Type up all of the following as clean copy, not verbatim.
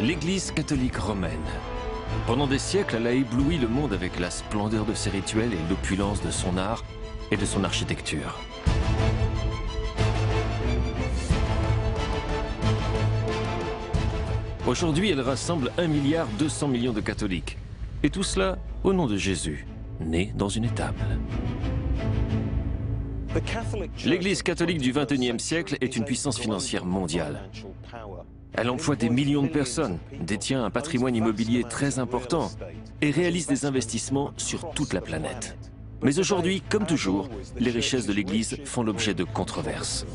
L'Église catholique romaine. Pendant des siècles, elle a ébloui le monde avec la splendeur de ses rituels et l'opulence de son art et de son architecture. Aujourd'hui, elle rassemble 1,2 milliard de catholiques. Et tout cela au nom de Jésus, né dans une étable. L'Église catholique du XXIe siècle est une puissance financière mondiale. Elle emploie des millions de personnes, détient un patrimoine immobilier très important et réalise des investissements sur toute la planète. Mais aujourd'hui, comme toujours, les richesses de l'Église font l'objet de controverses.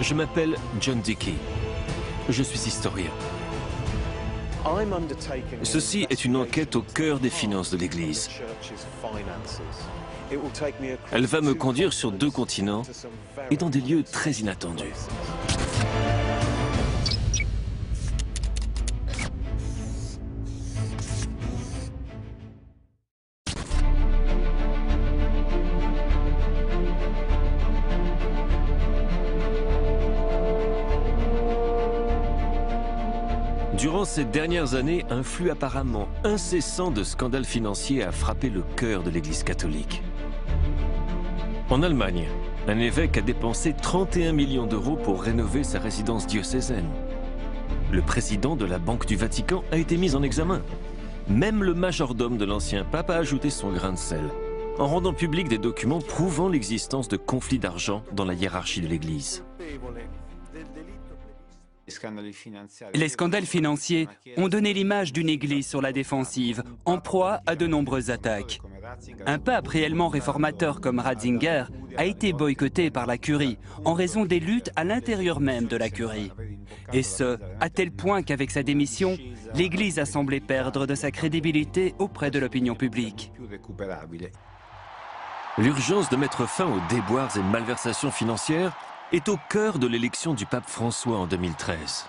Je m'appelle John Dickey. Je suis historien. Ceci est une enquête au cœur des finances de l'Église. Elle va me conduire sur 2 continents et dans des lieux très inattendus. Durant ces dernières années, un flux apparemment incessant de scandales financiers a frappé le cœur de l'Église catholique. En Allemagne, un évêque a dépensé 31 millions d'euros pour rénover sa résidence diocésaine. Le président de la Banque du Vatican a été mis en examen. Même le majordome de l'ancien pape a ajouté son grain de sel, en rendant public des documents prouvant l'existence de conflits d'argent dans la hiérarchie de l'Église. Les scandales financiers ont donné l'image d'une Église sur la défensive, en proie à de nombreuses attaques. Un pape réellement réformateur comme Ratzinger a été boycotté par la Curie en raison des luttes à l'intérieur même de la Curie. Et ce, à tel point qu'avec sa démission, l'Église a semblé perdre de sa crédibilité auprès de l'opinion publique. L'urgence de mettre fin aux déboires et malversations financières est au cœur de l'élection du pape François en 2013.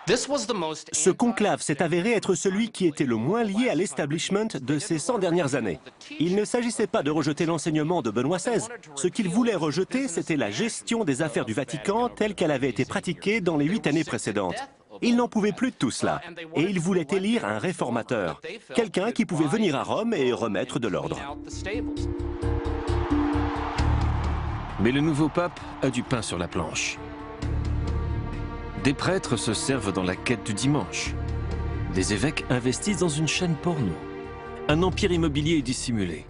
Ce conclave s'est avéré être celui qui était le moins lié à l'establishment de ces 100 dernières années. Il ne s'agissait pas de rejeter l'enseignement de Benoît XVI. Ce qu'il voulait rejeter, c'était la gestion des affaires du Vatican telle qu'elle avait été pratiquée dans les 8 années précédentes. Il n'en pouvait plus de tout cela. Et il voulait élire un réformateur, quelqu'un qui pouvait venir à Rome et remettre de l'ordre. Mais le nouveau pape a du pain sur la planche. Des prêtres se servent dans la quête du dimanche. Des évêques investissent dans une chaîne porno. Un empire immobilier est dissimulé.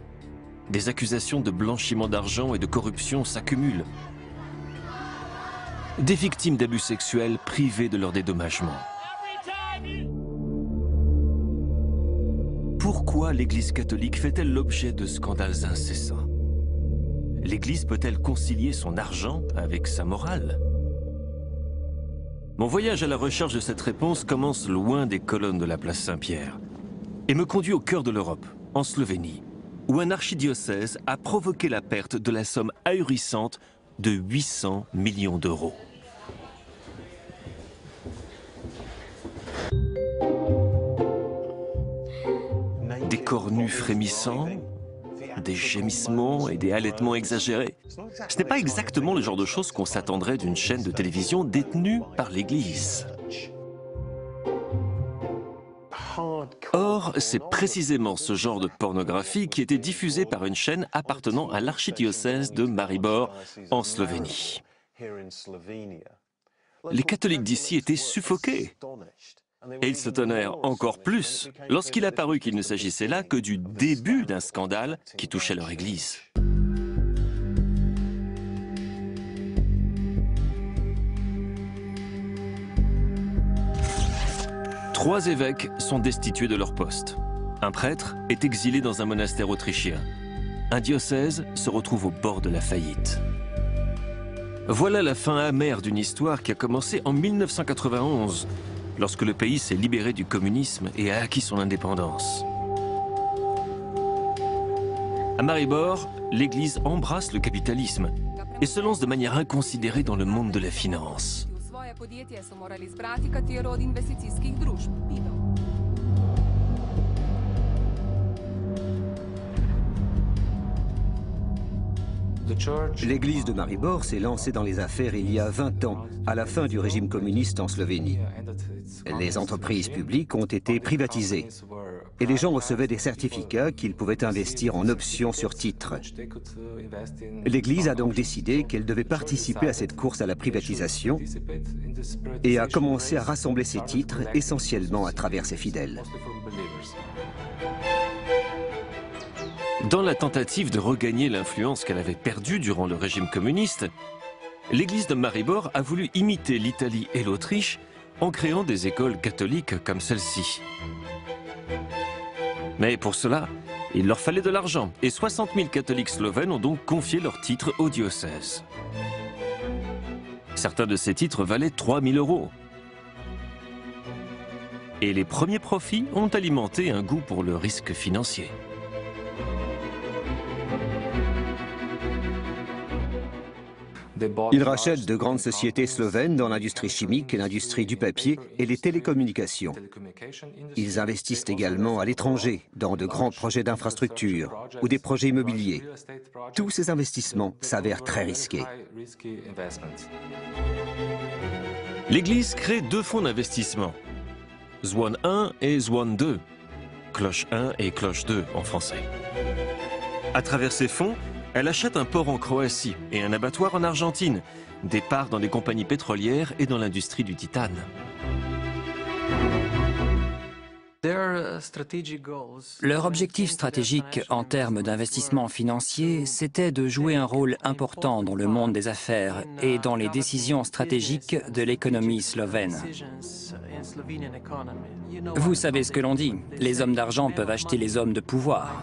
Des accusations de blanchiment d'argent et de corruption s'accumulent. Des victimes d'abus sexuels privées de leur dédommagement. Pourquoi l'Église catholique fait-elle l'objet de scandales incessants? L'Église peut-elle concilier son argent avec sa morale? Mon voyage à la recherche de cette réponse commence loin des colonnes de la place Saint-Pierre et me conduit au cœur de l'Europe, en Slovénie, où un archidiocèse a provoqué la perte de la somme ahurissante de 800 millions d'euros. Des corps nus frémissants, des gémissements et des halètements exagérés. Ce n'est pas exactement le genre de choses qu'on s'attendrait d'une chaîne de télévision détenue par l'Église. Or, c'est précisément ce genre de pornographie qui était diffusé par une chaîne appartenant à l'archidiocèse de Maribor, en Slovénie. Les catholiques d'ici étaient suffoqués. Et ils s'étonnèrent encore plus lorsqu'il apparut qu'il ne s'agissait là que du début d'un scandale qui touchait leur Église. Trois évêques sont destitués de leur poste. Un prêtre est exilé dans un monastère autrichien. Un diocèse se retrouve au bord de la faillite. Voilà la fin amère d'une histoire qui a commencé en 1991, lorsque le pays s'est libéré du communisme et a acquis son indépendance. À Maribor, l'Église embrasse le capitalisme et se lance de manière inconsidérée dans le monde de la finance. L'église de Maribor s'est lancée dans les affaires il y a 20 ans, à la fin du régime communiste en Slovénie. Les entreprises publiques ont été privatisées et les gens recevaient des certificats qu'ils pouvaient investir en options sur titres. L'église a donc décidé qu'elle devait participer à cette course à la privatisation et a commencé à rassembler ses titres essentiellement à travers ses fidèles. Dans la tentative de regagner l'influence qu'elle avait perdue durant le régime communiste, l'église de Maribor a voulu imiter l'Italie et l'Autriche en créant des écoles catholiques comme celle-ci. Mais pour cela, il leur fallait de l'argent et 60 000 catholiques slovènes ont donc confié leurs titres au diocèse. Certains de ces titres valaient 3 000 €. Et les premiers profits ont alimenté un goût pour le risque financier. Ils rachètent de grandes sociétés slovènes dans l'industrie chimique, l'industrie du papier et les télécommunications. Ils investissent également à l'étranger, dans de grands projets d'infrastructure ou des projets immobiliers. Tous ces investissements s'avèrent très risqués. L'Église crée 2 fonds d'investissement, Zwan 1 et Zwan 2, Cloche 1 et Cloche 2 en français. À travers ces fonds, elle achète un port en Croatie et un abattoir en Argentine, des parts dans des compagnies pétrolières et dans l'industrie du titane. Leur objectif stratégique en termes d'investissement financier, c'était de jouer un rôle important dans le monde des affaires et dans les décisions stratégiques de l'économie slovène. Vous savez ce que l'on dit, les hommes d'argent peuvent acheter les hommes de pouvoir.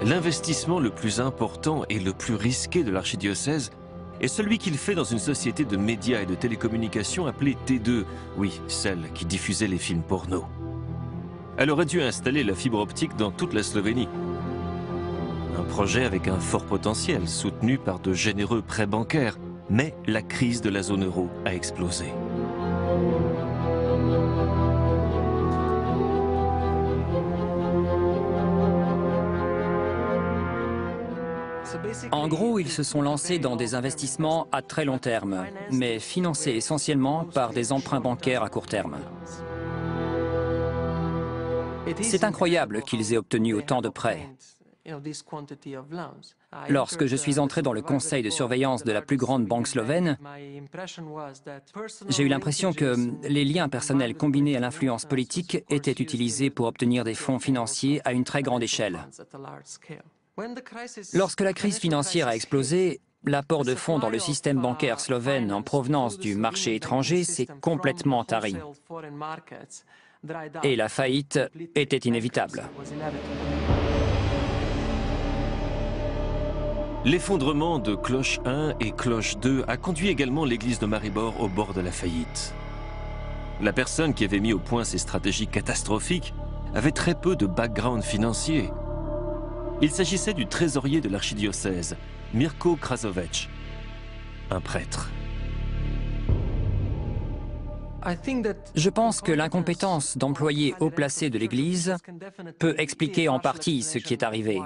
L'investissement le plus important et le plus risqué de l'archidiocèse est celui qu'il fait dans une société de médias et de télécommunications appelée T2, oui, celle qui diffusait les films porno. Elle aurait dû installer la fibre optique dans toute la Slovénie. Un projet avec un fort potentiel, soutenu par de généreux prêts bancaires, mais la crise de la zone euro a explosé. En gros, ils se sont lancés dans des investissements à très long terme, mais financés essentiellement par des emprunts bancaires à court terme. C'est incroyable qu'ils aient obtenu autant de prêts. Lorsque je suis entré dans le conseil de surveillance de la plus grande banque slovène, j'ai eu l'impression que les liens personnels combinés à l'influence politique étaient utilisés pour obtenir des fonds financiers à une très grande échelle. Lorsque la crise financière a explosé, l'apport de fonds dans le système bancaire slovène en provenance du marché étranger s'est complètement tari. Et la faillite était inévitable. L'effondrement de Cloche 1 et Cloche 2 a conduit également l'église de Maribor au bord de la faillite. La personne qui avait mis au point ces stratégies catastrophiques avait très peu de background financier. Il s'agissait du trésorier de l'archidiocèse, Mirko Krasovec, un prêtre. Je pense que l'incompétence d'employés haut placés de l'Église peut expliquer en partie ce qui est arrivé.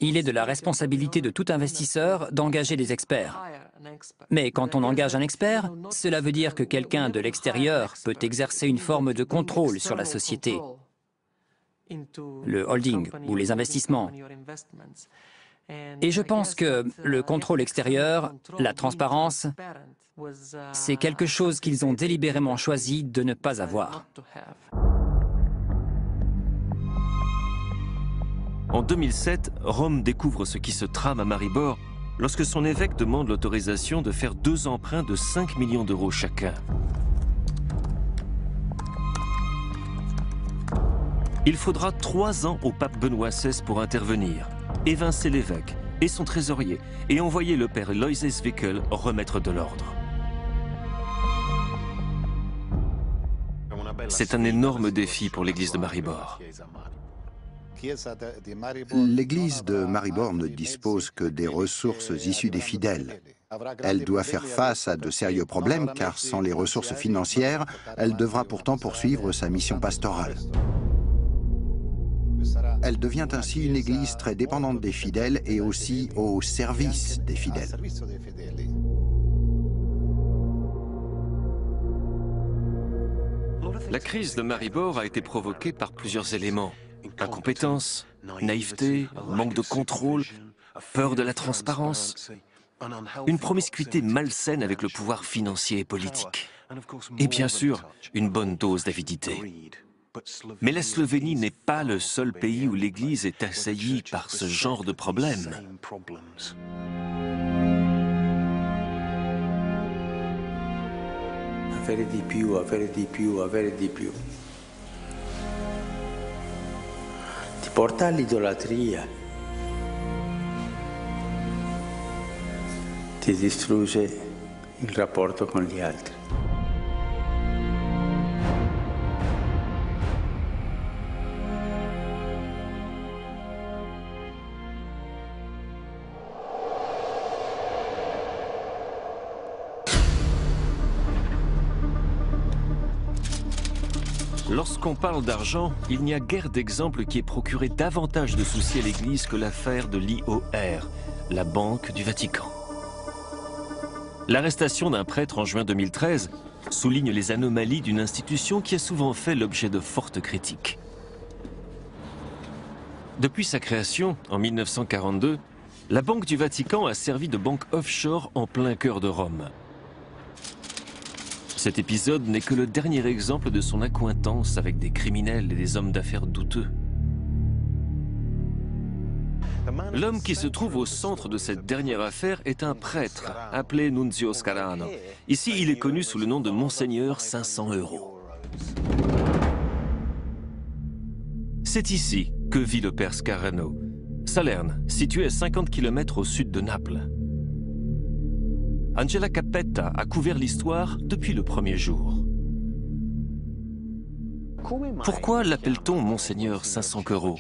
Il est de la responsabilité de tout investisseur d'engager des experts. Mais quand on engage un expert, cela veut dire que quelqu'un de l'extérieur peut exercer une forme de contrôle sur la société, le holding ou les investissements. Et je pense que le contrôle extérieur, la transparence, c'est quelque chose qu'ils ont délibérément choisi de ne pas avoir. En 2007, Rome découvre ce qui se trame à Maribor lorsque son évêque demande l'autorisation de faire 2 emprunts de 5 millions d'euros chacun. Il faudra 3 ans au pape Benoît XVI pour intervenir, évincer l'évêque et son trésorier et envoyer le père Loïs Wickel remettre de l'ordre. C'est un énorme défi pour l'église de Maribor. L'église de Maribor ne dispose que des ressources issues des fidèles. Elle doit faire face à de sérieux problèmes car sans les ressources financières, elle devra pourtant poursuivre sa mission pastorale. Elle devient ainsi une église très dépendante des fidèles et aussi au service des fidèles. La crise de Maribor a été provoquée par plusieurs éléments. Incompétence, naïveté, manque de contrôle, peur de la transparence, une promiscuité malsaine avec le pouvoir financier et politique. Et bien sûr, une bonne dose d'avidité. Mais la Slovénie n'est pas le seul pays où l'Église est assaillie par ce genre de problème. Avere di più, avere di più, avere di più. Ti porta all'idolatria. Ti distrugge il rapporto con gli altri. Lorsqu'on parle d'argent, il n'y a guère d'exemple qui ait procuré davantage de soucis à l'Église que l'affaire de l'IOR, la Banque du Vatican. L'arrestation d'un prêtre en juin 2013 souligne les anomalies d'une institution qui a souvent fait l'objet de fortes critiques. Depuis sa création, en 1942, la Banque du Vatican a servi de banque offshore en plein cœur de Rome. Cet épisode n'est que le dernier exemple de son accointance avec des criminels et des hommes d'affaires douteux. L'homme qui se trouve au centre de cette dernière affaire est un prêtre, appelé Nunzio Scarano. Ici, il est connu sous le nom de Monseigneur 500 €. C'est ici que vit le père Scarano, Salerne, situé à 50 km au sud de Naples. Angela Cappetta a couvert l'histoire depuis le premier jour. Pourquoi l'appelle-t-on Monseigneur 500 €?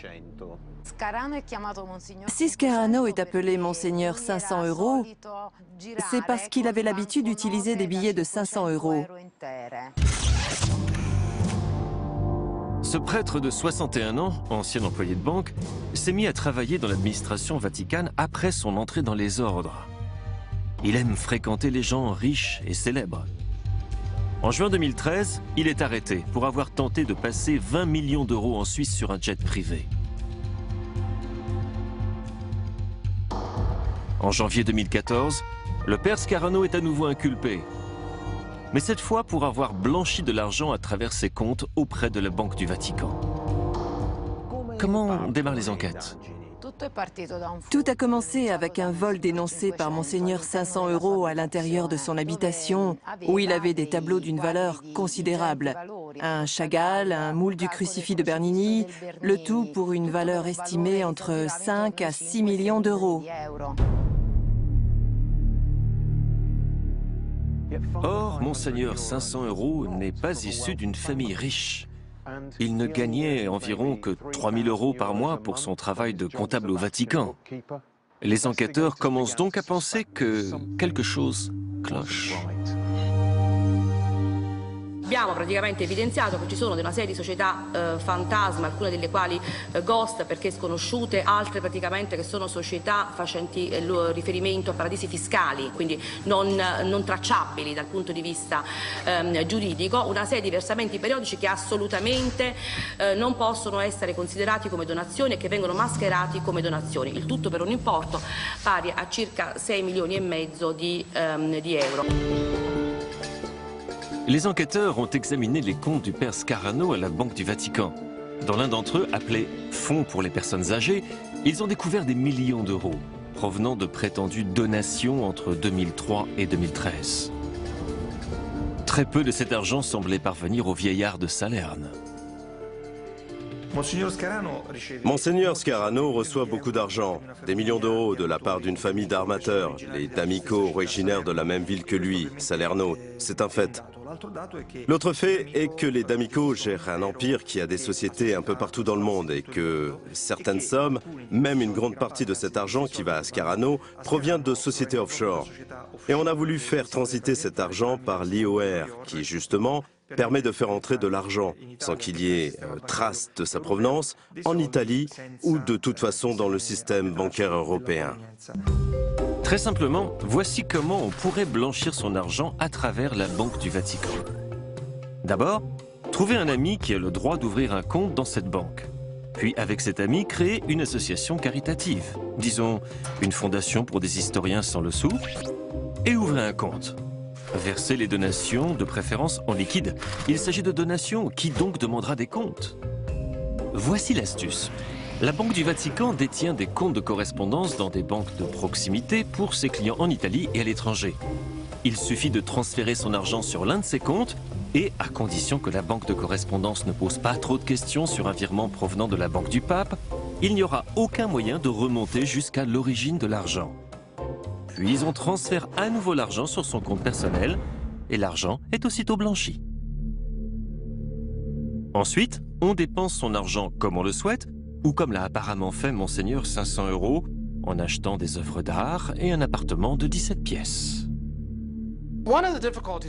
Si Scarano est appelé Monseigneur 500 €, c'est parce qu'il avait l'habitude d'utiliser des billets de 500 €. Ce prêtre de 61 ans, ancien employé de banque, s'est mis à travailler dans l'administration vaticane après son entrée dans les ordres. Il aime fréquenter les gens riches et célèbres. En juin 2013, il est arrêté pour avoir tenté de passer 20 millions d'euros en Suisse sur un jet privé. En janvier 2014, le père Scarano est à nouveau inculpé. Mais cette fois pour avoir blanchi de l'argent à travers ses comptes auprès de la Banque du Vatican. Comment démarrent les enquêtes? Tout a commencé avec un vol dénoncé par Monseigneur 500 € à l'intérieur de son habitation, où il avait des tableaux d'une valeur considérable. Un Chagall, un moule du crucifix de Bernini, le tout pour une valeur estimée entre 5 à 6 millions d'euros. Or, Monseigneur 500 € n'est pas issu d'une famille riche. Il ne gagnait environ que 3 000 € par mois pour son travail de comptable au Vatican. Les enquêteurs commencent donc à penser que quelque chose cloche. Abbiamo praticamente evidenziato che ci sono una serie di società fantasma, alcune delle quali ghost perché sconosciute, altre praticamente che sono società facenti riferimento a paradisi fiscali, quindi non tracciabili dal punto di vista giuridico, una serie di versamenti periodici che assolutamente non possono essere considerati come donazioni e che vengono mascherati come donazioni, il tutto per un importo pari a circa 6,5 milioni di euro. Les enquêteurs ont examiné les comptes du père Scarano à la Banque du Vatican. Dans l'un d'entre eux, appelé « Fonds pour les personnes âgées », ils ont découvert des millions d'euros, provenant de prétendues donations entre 2003 et 2013. Très peu de cet argent semblait parvenir au vieillard de Salerne. Monseigneur Scarano reçoit beaucoup d'argent, des millions d'euros de la part d'une famille d'armateurs, les D'Amico, originaires de la même ville que lui, Salerno. C'est un fait. L'autre fait est que les D'Amico gèrent un empire qui a des sociétés un peu partout dans le monde et que certaines sommes, même une grande partie de cet argent qui va à Scarano, provient de sociétés offshore. Et on a voulu faire transiter cet argent par l'IOR, qui justement permet de faire entrer de l'argent, sans qu'il y ait trace de sa provenance, en Italie ou de toute façon dans le système bancaire européen. Très simplement, voici comment on pourrait blanchir son argent à travers la Banque du Vatican. D'abord, trouver un ami qui a le droit d'ouvrir un compte dans cette banque. Puis, avec cet ami, créer une association caritative, disons une fondation pour des historiens sans le sou, et ouvrir un compte. Verser les donations, de préférence en liquide. Il s'agit de donations, qui donc demandera des comptes? Voici l'astuce. La Banque du Vatican détient des comptes de correspondance dans des banques de proximité pour ses clients en Italie et à l'étranger. Il suffit de transférer son argent sur l'un de ces comptes et, à condition que la banque de correspondance ne pose pas trop de questions sur un virement provenant de la Banque du Pape, il n'y aura aucun moyen de remonter jusqu'à l'origine de l'argent. Puis on transfère à nouveau l'argent sur son compte personnel et l'argent est aussitôt blanchi. Ensuite, on dépense son argent comme on le souhaite ou comme l'a apparemment fait Monseigneur 500 € en achetant des œuvres d'art et un appartement de 17 pièces.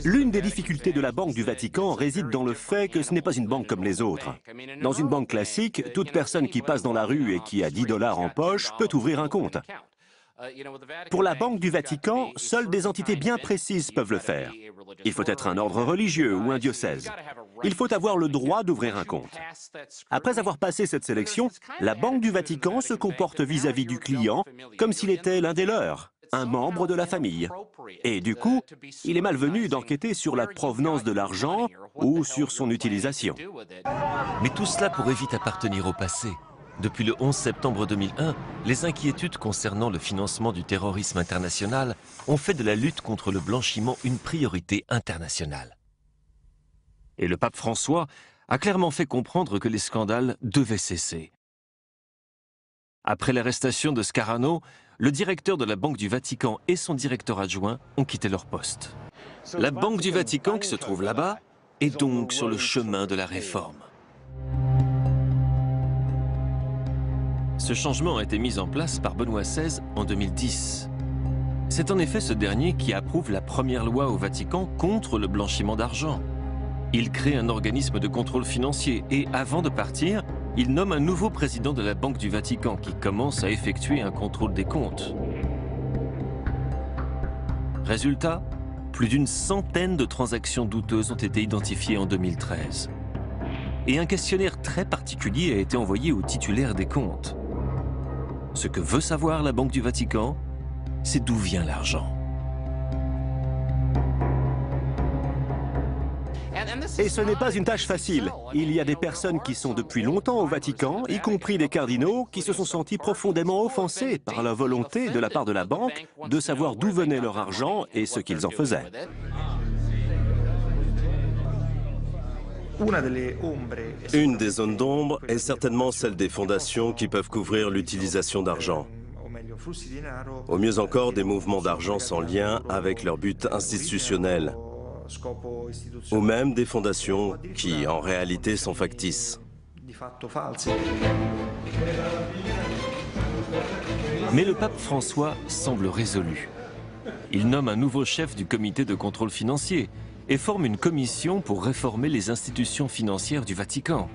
L'une des difficultés de la Banque du Vatican réside dans le fait que ce n'est pas une banque comme les autres. Dans une banque classique, toute personne qui passe dans la rue et qui a 10 $ en poche peut ouvrir un compte. Pour la Banque du Vatican, seules des entités bien précises peuvent le faire. Il faut être un ordre religieux ou un diocèse. Il faut avoir le droit d'ouvrir un compte. Après avoir passé cette sélection, la Banque du Vatican se comporte vis-à-vis du client comme s'il était l'un des leurs, un membre de la famille. Et du coup, il est malvenu d'enquêter sur la provenance de l'argent ou sur son utilisation. Mais tout cela pourrait vite appartenir au passé. Depuis le 11 septembre 2001, les inquiétudes concernant le financement du terrorisme international ont fait de la lutte contre le blanchiment une priorité internationale. Et le pape François a clairement fait comprendre que les scandales devaient cesser. Après l'arrestation de Scarano, le directeur de la Banque du Vatican et son directeur adjoint ont quitté leur poste. La Banque du Vatican, qui se trouve là-bas, est donc sur le chemin de la réforme. Ce changement a été mis en place par Benoît XVI en 2010. C'est en effet ce dernier qui approuve la première loi au Vatican contre le blanchiment d'argent. Il crée un organisme de contrôle financier et, avant de partir, il nomme un nouveau président de la Banque du Vatican qui commence à effectuer un contrôle des comptes. Résultat, plus d'une centaine de transactions douteuses ont été identifiées en 2013. Et un questionnaire très particulier a été envoyé aux titulaires des comptes. Ce que veut savoir la Banque du Vatican, c'est d'où vient l'argent. Et ce n'est pas une tâche facile. Il y a des personnes qui sont depuis longtemps au Vatican, y compris des cardinaux, qui se sont sentis profondément offensés par la volonté de la part de la banque de savoir d'où venait leur argent et ce qu'ils en faisaient. Une des zones d'ombre est certainement celle des fondations qui peuvent couvrir l'utilisation d'argent. Au mieux encore, des mouvements d'argent sans lien avec leur but institutionnel. Ou même des fondations qui, en réalité, sont factices. Mais le pape François semble résolu. Il nomme un nouveau chef du comité de contrôle financier et forme une commission pour réformer les institutions financières du Vatican.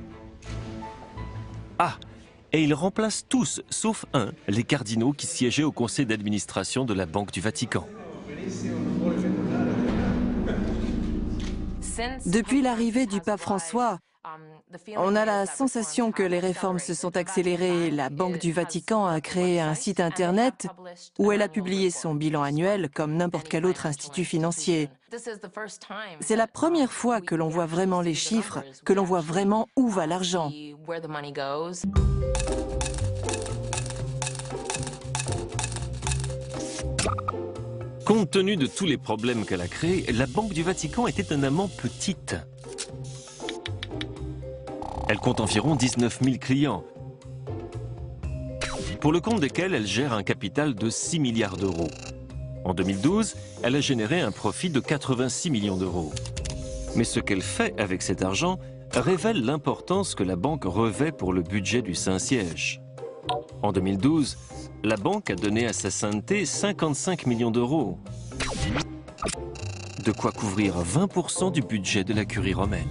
Ah, et il remplace tous, sauf un, les cardinaux qui siégeaient au conseil d'administration de la Banque du Vatican. Depuis l'arrivée du pape François, on a la sensation que les réformes se sont accélérées. La Banque du Vatican a créé un site internet où elle a publié son bilan annuel comme n'importe quel autre institut financier. C'est la première fois que l'on voit vraiment les chiffres, que l'on voit vraiment où va l'argent. Compte tenu de tous les problèmes qu'elle a créés, la Banque du Vatican est étonnamment petite. Elle compte environ 19 000 clients, pour le compte desquels elle gère un capital de 6 milliards d'euros. En 2012, elle a généré un profit de 86 millions d'euros. Mais ce qu'elle fait avec cet argent révèle l'importance que la banque revêt pour le budget du Saint-Siège. En 2012, la banque a donné à sa sainteté 55 millions d'euros. De quoi couvrir 20% du budget de la curie romaine.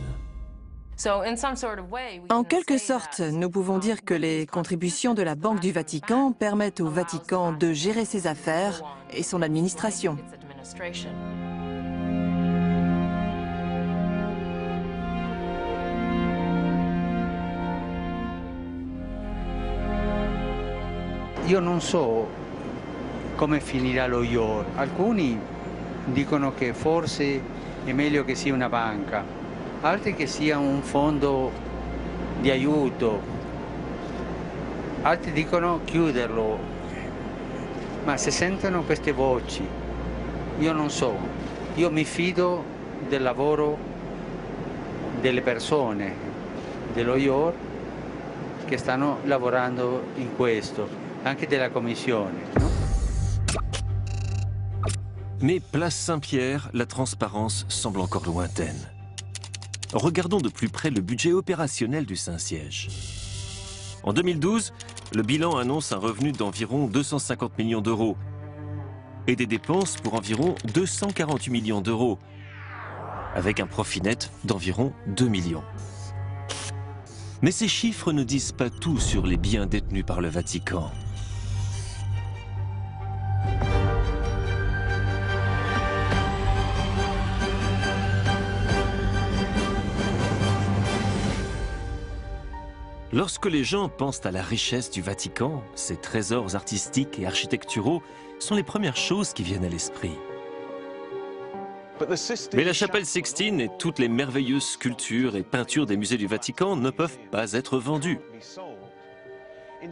En quelque sorte, nous pouvons dire que les contributions de la Banque du Vatican permettent au Vatican de gérer ses affaires et son administration. Io non so come finirà lo IOR. Alcuni dicono che forse è meglio che sia una banca, altri che sia un fondo di aiuto, altri dicono chiuderlo. Ma se sentono queste voci, io non so. Io mi fido del lavoro delle persone dello IOR che stanno lavorando in questo, anche della Commissione, no? Mais place Saint-Pierre, la transparence semble encore lointaine. Regardons de plus près le budget opérationnel du Saint-Siège. En 2012, le bilan annonce un revenu d'environ 250 millions d'euros et des dépenses pour environ 248 millions d'euros, avec un profit net d'environ 2 millions. Mais ces chiffres ne disent pas tout sur les biens détenus par le Vatican. Lorsque les gens pensent à la richesse du Vatican, ses trésors artistiques et architecturaux sont les premières choses qui viennent à l'esprit. Mais la chapelle Sixtine et toutes les merveilleuses sculptures et peintures des musées du Vatican ne peuvent pas être vendues.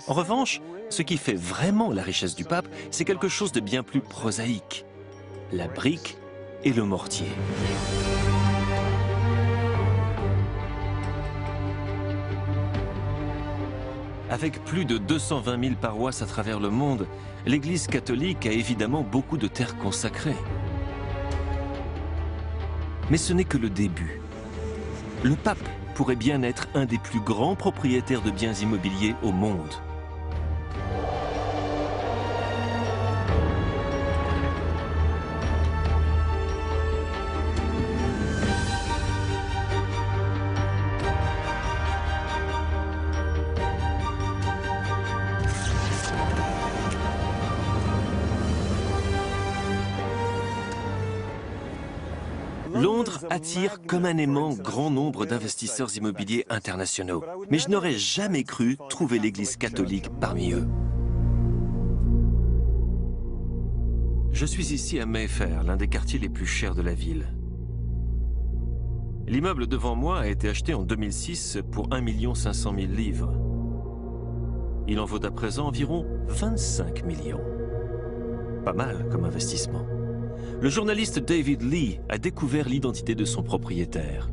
En revanche, ce qui fait vraiment la richesse du pape, c'est quelque chose de bien plus prosaïque: la brique et le mortier. Avec plus de 220 000 paroisses à travers le monde, l'Église catholique a évidemment beaucoup de terres consacrées. Mais ce n'est que le début. Le pape pourrait bien être un des plus grands propriétaires de biens immobiliers au monde. Londres attire comme un aimant grand nombre d'investisseurs immobiliers internationaux. Mais je n'aurais jamais cru trouver l'Église catholique parmi eux. Je suis ici à Mayfair, l'un des quartiers les plus chers de la ville. L'immeuble devant moi a été acheté en 2006 pour 1 500 000 livres. Il en vaut à présent environ 25 millions. Pas mal comme investissement. Le journaliste David Lee a découvert l'identité de son propriétaire.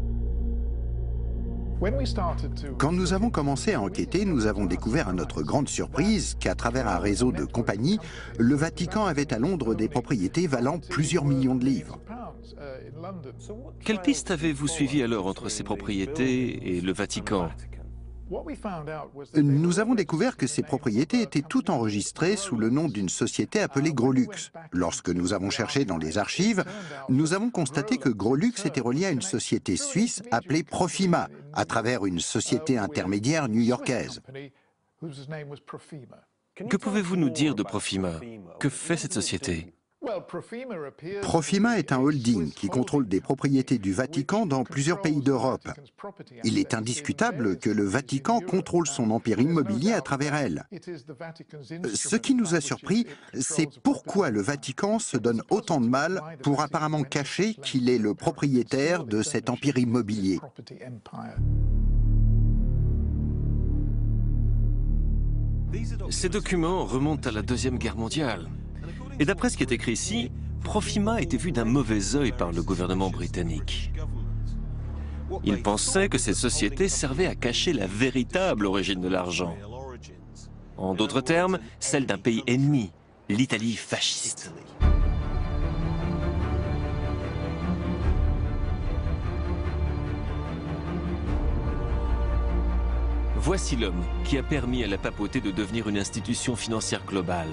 Quand nous avons commencé à enquêter, nous avons découvert à notre grande surprise qu'à travers un réseau de compagnies, le Vatican avait à Londres des propriétés valant plusieurs millions de livres. Quelle piste avez-vous suivi alors entre ces propriétés et le Vatican ? Nous avons découvert que ces propriétés étaient toutes enregistrées sous le nom d'une société appelée Grolux. Lorsque nous avons cherché dans les archives, nous avons constaté que Grolux était relié à une société suisse appelée Profima, à travers une société intermédiaire new-yorkaise. Que pouvez-vous nous dire de Profima? Que fait cette société? Profima est un holding qui contrôle des propriétés du Vatican dans plusieurs pays d'Europe. Il est indiscutable que le Vatican contrôle son empire immobilier à travers elle. Ce qui nous a surpris, c'est pourquoi le Vatican se donne autant de mal pour apparemment cacher qu'il est le propriétaire de cet empire immobilier. Ces documents remontent à la Deuxième Guerre mondiale. Et d'après ce qui est écrit ici, Profima était vu d'un mauvais œil par le gouvernement britannique. Ils pensaient que cette société servait à cacher la véritable origine de l'argent. En d'autres termes, celle d'un pays ennemi, l'Italie fasciste. Voici l'homme qui a permis à la papauté de devenir une institution financière globale.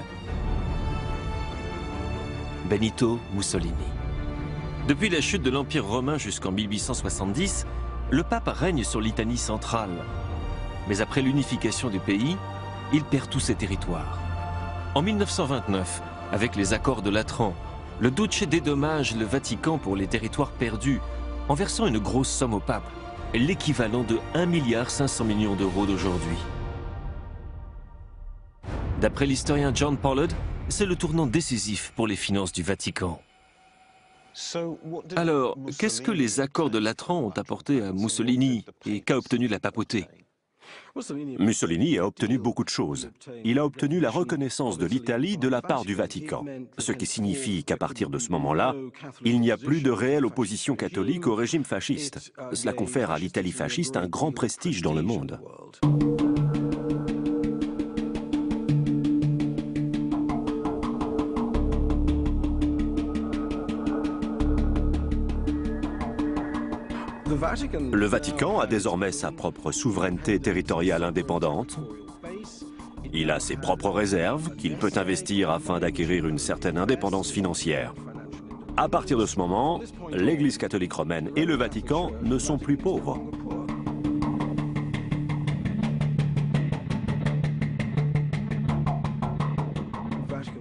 Benito Mussolini. Depuis la chute de l'Empire romain jusqu'en 1870, le pape règne sur l'Italie centrale. Mais après l'unification du pays, il perd tous ses territoires. En 1929, avec les accords de Latran, le Duce dédommage le Vatican pour les territoires perdus en versant une grosse somme au pape, l'équivalent de 1,5 milliard d'euros d'aujourd'hui. D'après l'historien John Pollard, c'est le tournant décisif pour les finances du Vatican. Alors, qu'est-ce que les accords de Latran ont apporté à Mussolini et qu'a obtenu la papauté? Mussolini a obtenu beaucoup de choses. Il a obtenu la reconnaissance de l'Italie de la part du Vatican, ce qui signifie qu'à partir de ce moment-là, il n'y a plus de réelle opposition catholique au régime fasciste. Cela confère à l'Italie fasciste un grand prestige dans le monde. Le Vatican a désormais sa propre souveraineté territoriale indépendante. Il a ses propres réserves qu'il peut investir afin d'acquérir une certaine indépendance financière. À partir de ce moment, l'Église catholique romaine et le Vatican ne sont plus pauvres.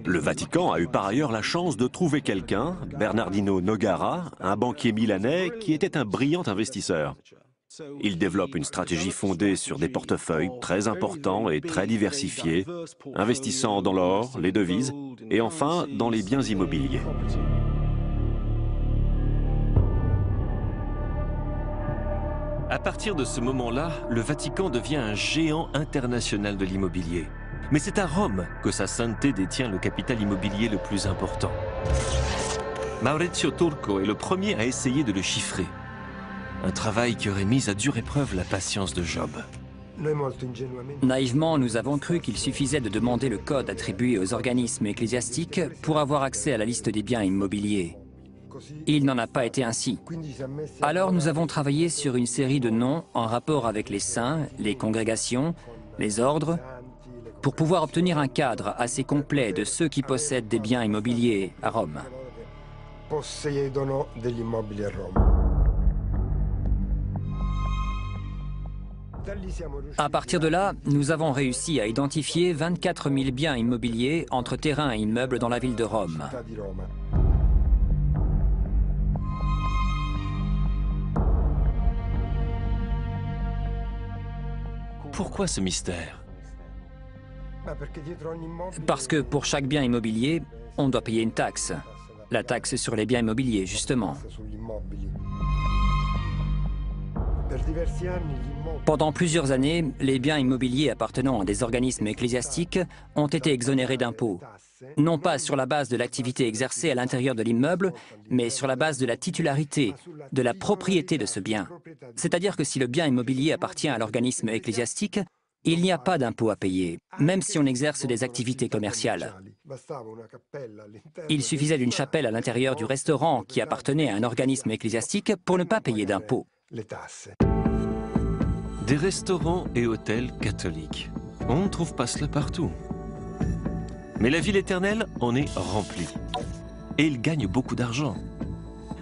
Le Vatican a eu par ailleurs la chance de trouver quelqu'un, Bernardino Nogara, un banquier milanais qui était un brillant investisseur. Il développe une stratégie fondée sur des portefeuilles très importants et très diversifiés, investissant dans l'or, les devises et enfin dans les biens immobiliers. À partir de ce moment-là, le Vatican devient un géant international de l'immobilier. Mais c'est à Rome que sa sainteté détient le capital immobilier le plus important. Maurizio Turco est le premier à essayer de le chiffrer. Un travail qui aurait mis à dure épreuve la patience de Job. Naïvement, nous avons cru qu'il suffisait de demander le code attribué aux organismes ecclésiastiques pour avoir accès à la liste des biens immobiliers. Il n'en a pas été ainsi. Alors nous avons travaillé sur une série de noms en rapport avec les saints, les congrégations, les ordres, pour pouvoir obtenir un cadre assez complet de ceux qui possèdent des biens immobiliers à Rome. À partir de là, nous avons réussi à identifier 24 000 biens immobiliers entre terrains et immeubles dans la ville de Rome. Pourquoi ce mystère? Parce que pour chaque bien immobilier, on doit payer une taxe. La taxe sur les biens immobiliers, justement. Pendant plusieurs années, les biens immobiliers appartenant à des organismes ecclésiastiques ont été exonérés d'impôts. Non pas sur la base de l'activité exercée à l'intérieur de l'immeuble, mais sur la base de la titularité, de la propriété de ce bien. C'est-à-dire que si le bien immobilier appartient à l'organisme ecclésiastique, il n'y a pas d'impôt à payer, même si on exerce des activités commerciales. Il suffisait d'une chapelle à l'intérieur du restaurant qui appartenait à un organisme ecclésiastique pour ne pas payer d'impôt. Des restaurants et hôtels catholiques. On ne trouve pas cela partout. Mais la ville éternelle en est remplie. Et il gagne beaucoup d'argent.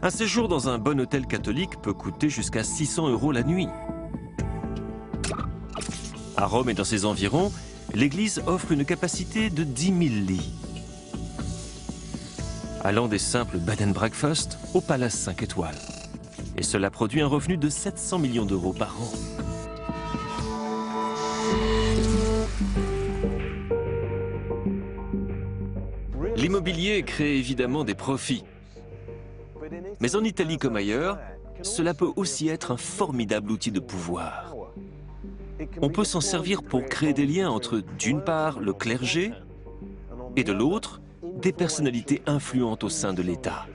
Un séjour dans un bon hôtel catholique peut coûter jusqu'à 600 € la nuit. À Rome et dans ses environs, l'église offre une capacité de 10 000 lits. Allant des simples bed and breakfast au palace 5 étoiles. Et cela produit un revenu de 700 millions d'euros par an. L'immobilier crée évidemment des profits. Mais en Italie comme ailleurs, cela peut aussi être un formidable outil de pouvoir. On peut s'en servir pour créer des liens entre, d'une part, le clergé et de l'autre, des personnalités influentes au sein de l'État.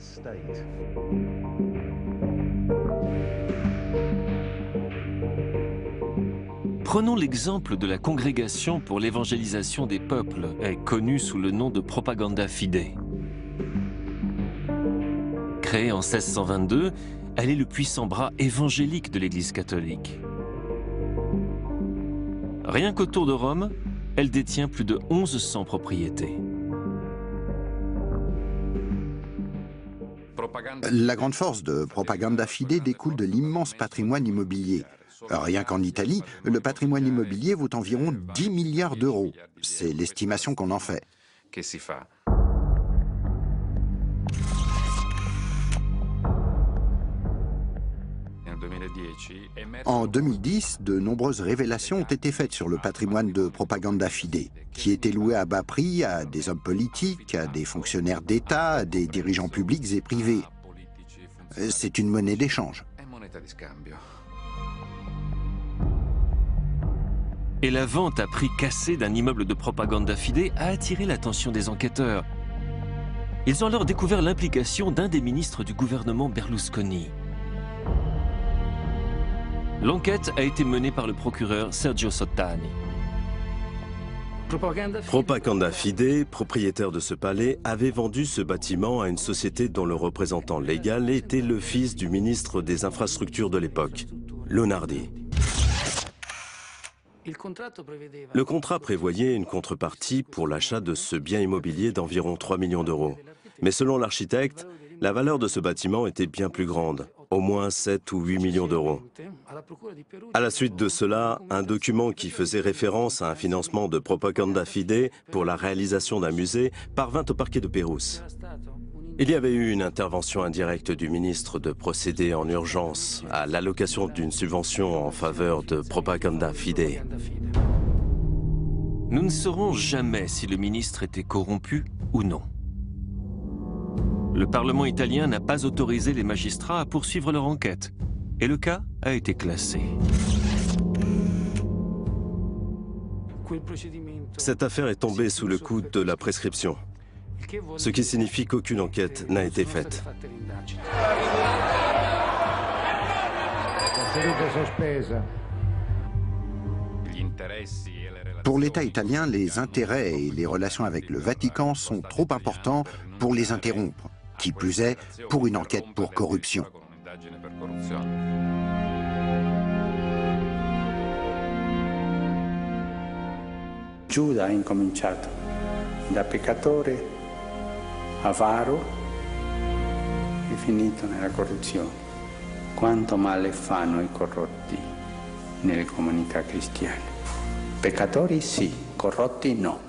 Prenons l'exemple de la Congrégation pour l'évangélisation des peuples, connue sous le nom de Propaganda Fide. Créée en 1622, elle est le puissant bras évangélique de l'Église catholique. Rien qu'autour de Rome, elle détient plus de 1100 propriétés. La grande force de Propaganda Fide découle de l'immense patrimoine immobilier. Rien qu'en Italie, le patrimoine immobilier vaut environ 10 milliards d'euros. C'est l'estimation qu'on en fait. En 2010, de nombreuses révélations ont été faites sur le patrimoine de Propaganda Fide, qui était loué à bas prix à des hommes politiques, à des fonctionnaires d'État, à des dirigeants publics et privés. C'est une monnaie d'échange. Et la vente à prix cassé d'un immeuble de Propaganda Fide a attiré l'attention des enquêteurs. Ils ont alors découvert l'implication d'un des ministres du gouvernement Berlusconi. L'enquête a été menée par le procureur Sergio Sottani. Propaganda Fide, propriétaire de ce palais, avait vendu ce bâtiment à une société dont le représentant légal était le fils du ministre des Infrastructures de l'époque, Lonardi. Le contrat prévoyait une contrepartie pour l'achat de ce bien immobilier d'environ 3 millions d'euros. Mais selon l'architecte, la valeur de ce bâtiment était bien plus grande, au moins 7 ou 8 millions d'euros. À la suite de cela, un document qui faisait référence à un financement de Propaganda Fide pour la réalisation d'un musée parvint au parquet de Pérouse. Il y avait eu une intervention indirecte du ministre de procéder en urgence à l'allocation d'une subvention en faveur de Propaganda Fide. Nous ne saurons jamais si le ministre était corrompu ou non. Le Parlement italien n'a pas autorisé les magistrats à poursuivre leur enquête, et le cas a été classé. Cette affaire est tombée sous le coup de la prescription, ce qui signifie qu'aucune enquête n'a été faite. Pour l'État italien, les intérêts et les relations avec le Vatican sont trop importants pour les interrompre, qui plus est pour une enquête pour corruption. Giuda ha incominciato da peccatore, avaro e finito nella corruzione. Quanto male fanno i corrotti nelle comunità cristiane. Peccatori sì, corrotti no.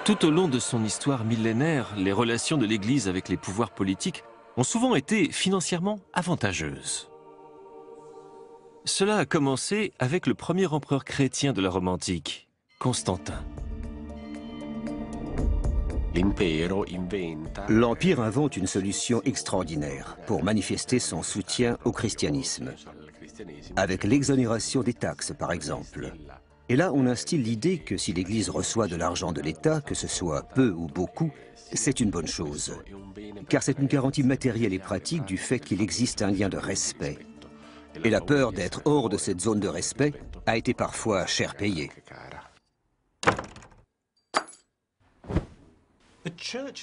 Tout au long de son histoire millénaire, les relations de l'Église avec les pouvoirs politiques ont souvent été financièrement avantageuses. Cela a commencé avec le premier empereur chrétien de la Rome antique, Constantin. L'Empire invente une solution extraordinaire pour manifester son soutien au christianisme, avec l'exonération des taxes par exemple. Et là, on instille l'idée que si l'Église reçoit de l'argent de l'État, que ce soit peu ou beaucoup, c'est une bonne chose. Car c'est une garantie matérielle et pratique du fait qu'il existe un lien de respect. Et la peur d'être hors de cette zone de respect a été parfois cher payée.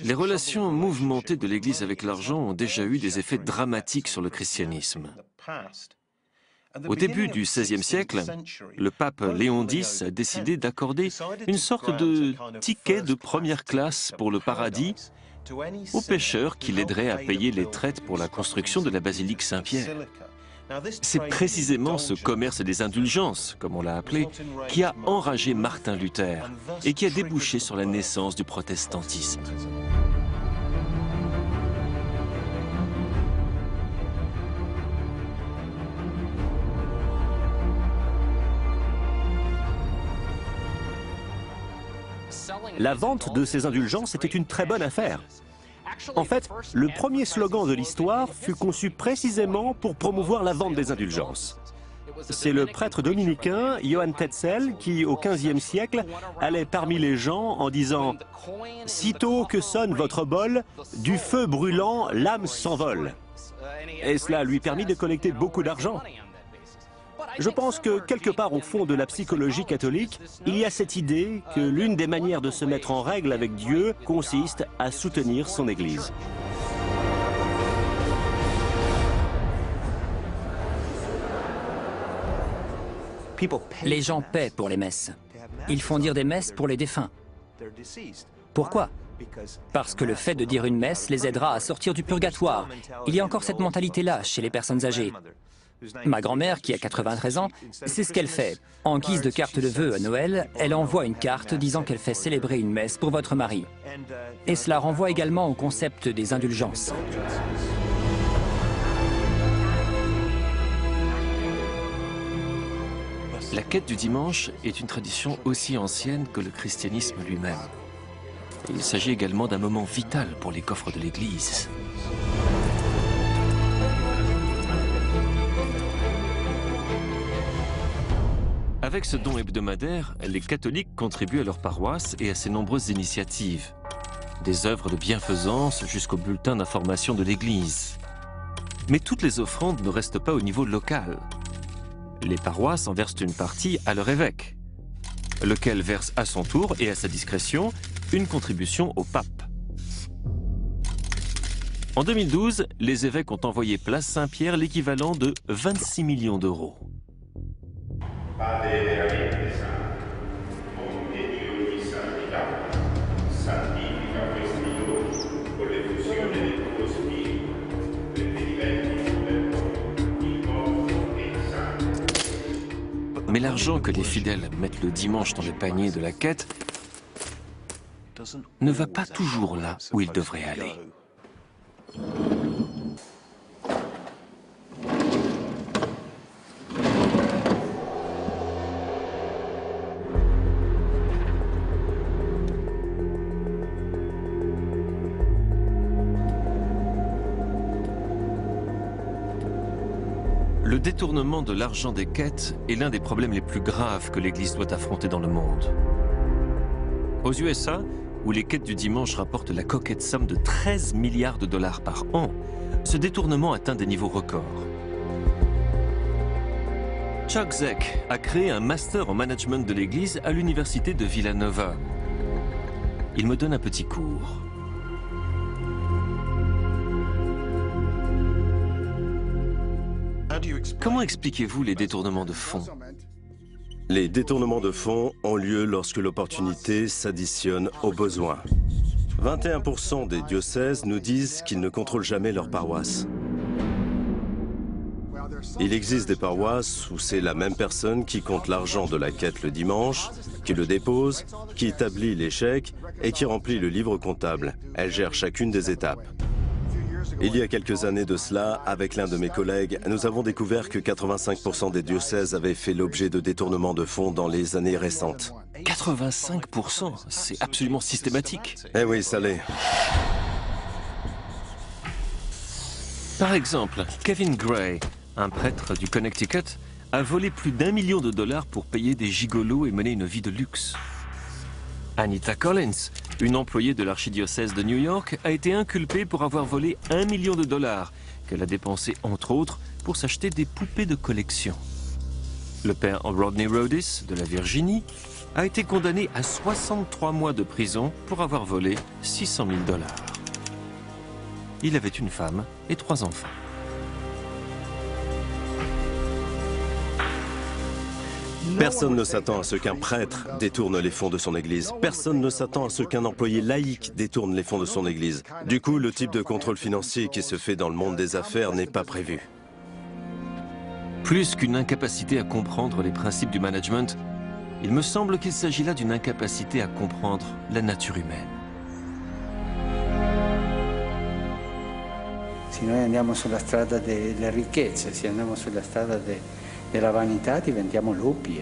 Les relations mouvementées de l'Église avec l'argent ont déjà eu des effets dramatiques sur le christianisme. Au début du XVIe siècle, le pape Léon X a décidé d'accorder une sorte de ticket de première classe pour le paradis aux pécheurs qui l'aideraient à payer les traites pour la construction de la basilique Saint-Pierre. C'est précisément ce commerce des indulgences, comme on l'a appelé, qui a enragé Martin Luther et qui a débouché sur la naissance du protestantisme. La vente de ces indulgences était une très bonne affaire. En fait, le premier slogan de l'histoire fut conçu précisément pour promouvoir la vente des indulgences. C'est le prêtre dominicain Johann Tetzel qui, au XVe siècle, allait parmi les gens en disant « Sitôt que sonne votre bol, du feu brûlant, l'âme s'envole ». Et cela lui permit de collecter beaucoup d'argent. Je pense que quelque part au fond de la psychologie catholique, il y a cette idée que l'une des manières de se mettre en règle avec Dieu consiste à soutenir son Église. Les gens paient pour les messes. Ils font dire des messes pour les défunts. Pourquoi? Parce que le fait de dire une messe les aidera à sortir du purgatoire. Il y a encore cette mentalité-là chez les personnes âgées. Ma grand-mère, qui a 93 ans, c'est ce qu'elle fait. En guise de carte de vœux à Noël, elle envoie une carte disant qu'elle fait célébrer une messe pour votre mari. Et cela renvoie également au concept des indulgences. La quête du dimanche est une tradition aussi ancienne que le christianisme lui-même. Il s'agit également d'un moment vital pour les coffres de l'Église. Avec ce don hebdomadaire, les catholiques contribuent à leur paroisse et à ses nombreuses initiatives. Des œuvres de bienfaisance jusqu'au bulletin d'information de l'Église. Mais toutes les offrandes ne restent pas au niveau local. Les paroisses en versent une partie à leur évêque, lequel verse à son tour et à sa discrétion une contribution au pape. En 2012, les évêques ont envoyé place Saint-Pierre l'équivalent de 26 millions d'euros. Mais l'argent que les fidèles mettent le dimanche dans le panier de la quête ne va pas toujours là où il devrait aller. Le détournement de l'argent des quêtes est l'un des problèmes les plus graves que l'Église doit affronter dans le monde. Aux USA, où les quêtes du dimanche rapportent la coquette somme de 13 milliards de dollars par an, ce détournement atteint des niveaux records. Chuck Zeck a créé un master en management de l'Église à l'université de Villanova. Il me donne un petit cours. Comment expliquez-vous les détournements de fonds? Les détournements de fonds ont lieu lorsque l'opportunité s'additionne aux besoins. 21% des diocèses nous disent qu'ils ne contrôlent jamais leur paroisse. Il existe des paroisses où c'est la même personne qui compte l'argent de la quête le dimanche, qui le dépose, qui établit les chèques et qui remplit le livre comptable. Elle gère chacune des étapes. Il y a quelques années de cela, avec l'un de mes collègues, nous avons découvert que 85% des diocèses avaient fait l'objet de détournements de fonds dans les années récentes. 85%, c'est absolument systématique. Eh oui, ça l'est. Par exemple, Kevin Gray, un prêtre du Connecticut, a volé plus d'1 million de dollars pour payer des gigolos et mener une vie de luxe. Anita Collins, une employée de l'archidiocèse de New York, a été inculpée pour avoir volé 1 million de dollars, qu'elle a dépensé entre autres pour s'acheter des poupées de collection. Le père Rodney Rhodis, de la Virginie, a été condamné à 63 mois de prison pour avoir volé 600 000 dollars. Il avait une femme et 3 enfants. Personne ne s'attend à ce qu'un prêtre détourne les fonds de son église. Personne ne s'attend à ce qu'un employé laïque détourne les fonds de son église. Du coup, le type de contrôle financier qui se fait dans le monde des affaires n'est pas prévu. Plus qu'une incapacité à comprendre les principes du management, il me semble qu'il s'agit là d'une incapacité à comprendre la nature humaine. Se noi andiamo sulla strada delle ricchezze, se andiamo sulla strada della vanità, diventiamo lupi,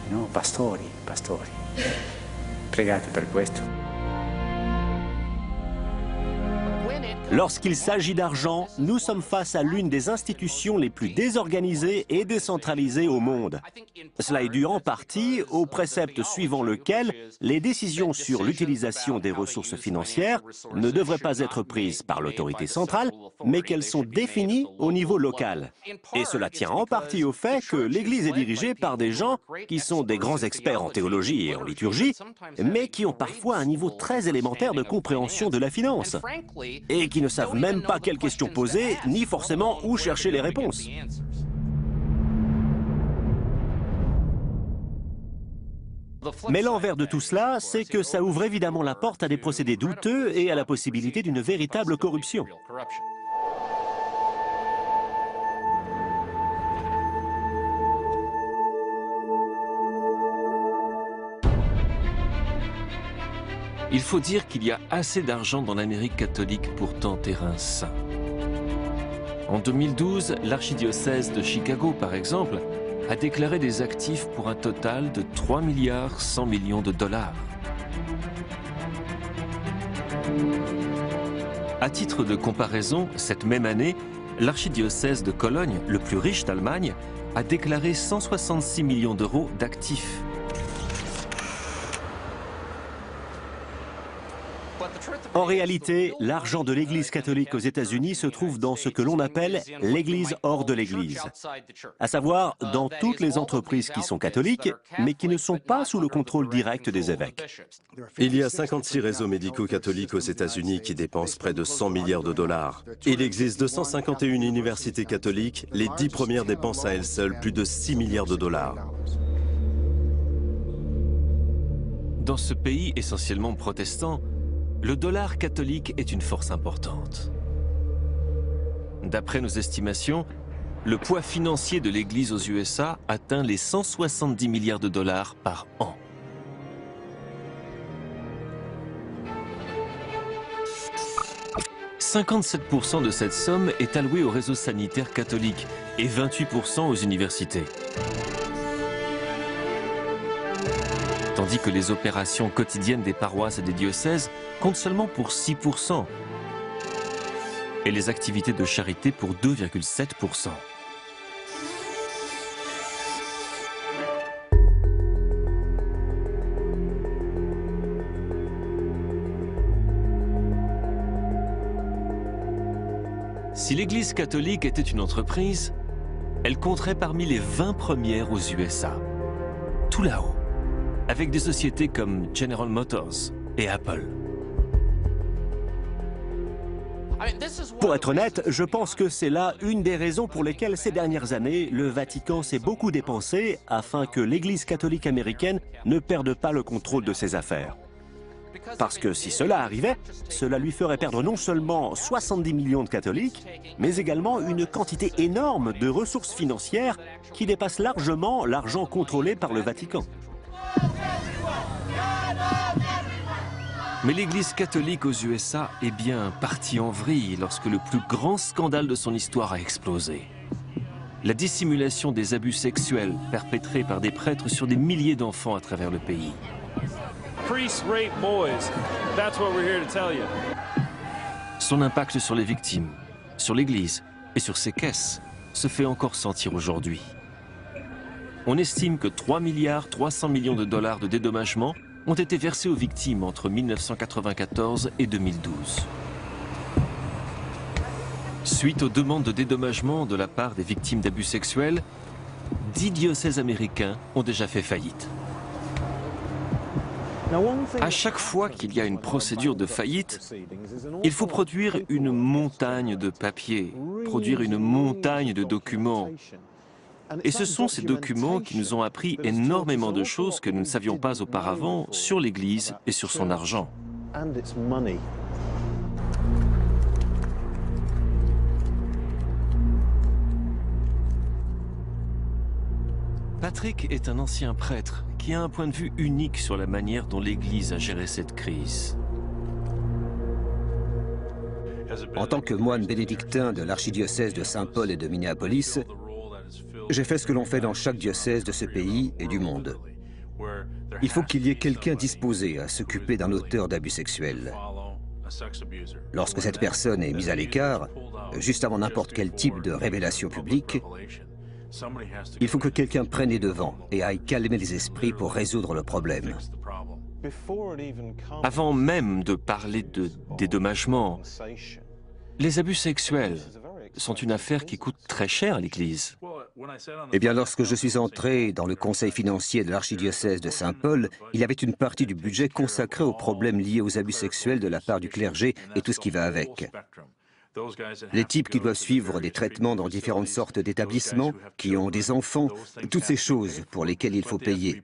no? Pastori. Pregate per questo. Lorsqu'il s'agit d'argent, nous sommes face à l'une des institutions les plus désorganisées et décentralisées au monde. Cela est dû en partie au précepte suivant lequel les décisions sur l'utilisation des ressources financières ne devraient pas être prises par l'autorité centrale, mais qu'elles sont définies au niveau local. Et cela tient en partie au fait que l'Église est dirigée par des gens qui sont des grands experts en théologie et en liturgie, mais qui ont parfois un niveau très élémentaire de compréhension de la finance, et qui ne savent même pas quelles questions poser, ni forcément où chercher les réponses. Mais l'envers de tout cela, c'est que ça ouvre évidemment la porte à des procédés douteux et à la possibilité d'une véritable corruption. Il faut dire qu'il y a assez d'argent dans l'Amérique catholique pour tenter un saint. En 2012, l'archidiocèse de Chicago, par exemple, a déclaré des actifs pour un total de 3 milliards 100 millions de dollars. À titre de comparaison, cette même année, l'archidiocèse de Cologne, le plus riche d'Allemagne, a déclaré 166 millions d'euros d'actifs. En réalité, l'argent de l'Église catholique aux États-Unis se trouve dans ce que l'on appelle l'Église hors de l'Église, à savoir dans toutes les entreprises qui sont catholiques, mais qui ne sont pas sous le contrôle direct des évêques. Il y a 56 réseaux médicaux catholiques aux États-Unis qui dépensent près de 100 milliards de dollars. Il existe 251 universités catholiques, les 10 premières dépensent à elles seules plus de 6 milliards de dollars. Dans ce pays essentiellement protestant, le dollar catholique est une force importante. D'après nos estimations, le poids financier de l'Église aux USA atteint les 170 milliards de dollars par an. « 57% de cette somme est allouée au réseau sanitaire catholique et 28% aux universités. Tandis que les opérations quotidiennes des paroisses et des diocèses comptent seulement pour 6%, et les activités de charité pour 2,7%. Si l'Église catholique était une entreprise, elle compterait parmi les 20 premières aux USA, tout là-haut, avec des sociétés comme General Motors et Apple. Pour être honnête, je pense que c'est là une des raisons pour lesquelles ces dernières années, le Vatican s'est beaucoup dépensé afin que l'Église catholique américaine ne perde pas le contrôle de ses affaires. Parce que si cela arrivait, cela lui ferait perdre non seulement 70 millions de catholiques, mais également une quantité énorme de ressources financières qui dépassent largement l'argent contrôlé par le Vatican. Mais l'Église catholique aux USA est bien partie en vrille lorsque le plus grand scandale de son histoire a explosé. La dissimulation des abus sexuels perpétrés par des prêtres sur des milliers d'enfants à travers le pays. Son impact sur les victimes, sur l'Église et sur ses caisses se fait encore sentir aujourd'hui. On estime que 3 milliards 300 millions de dollars de dédommagement ont été versés aux victimes entre 1994 et 2012. Suite aux demandes de dédommagement de la part des victimes d'abus sexuels, 10 diocèses américains ont déjà fait faillite. À chaque fois qu'il y a une procédure de faillite, il faut produire une montagne de papiers, produire une montagne de documents. Et ce sont ces documents qui nous ont appris énormément de choses que nous ne savions pas auparavant sur l'Église et sur son argent. Patrick est un ancien prêtre qui a un point de vue unique sur la manière dont l'Église a géré cette crise. En tant que moine bénédictin de l'archidiocèse de Saint-Paul et de Minneapolis, j'ai fait ce que l'on fait dans chaque diocèse de ce pays et du monde. Il faut qu'il y ait quelqu'un disposé à s'occuper d'un auteur d'abus sexuels. Lorsque cette personne est mise à l'écart, juste avant n'importe quel type de révélation publique, il faut que quelqu'un prenne les devants et aille calmer les esprits pour résoudre le problème. Avant même de parler de dédommagement, les abus sexuels sont une affaire qui coûte très cher à l'Église. Eh bien, lorsque je suis entré dans le conseil financier de l'archidiocèse de Saint-Paul, il y avait une partie du budget consacrée aux problèmes liés aux abus sexuels de la part du clergé et tout ce qui va avec. Les types qui doivent suivre des traitements dans différentes sortes d'établissements, qui ont des enfants, toutes ces choses pour lesquelles il faut payer.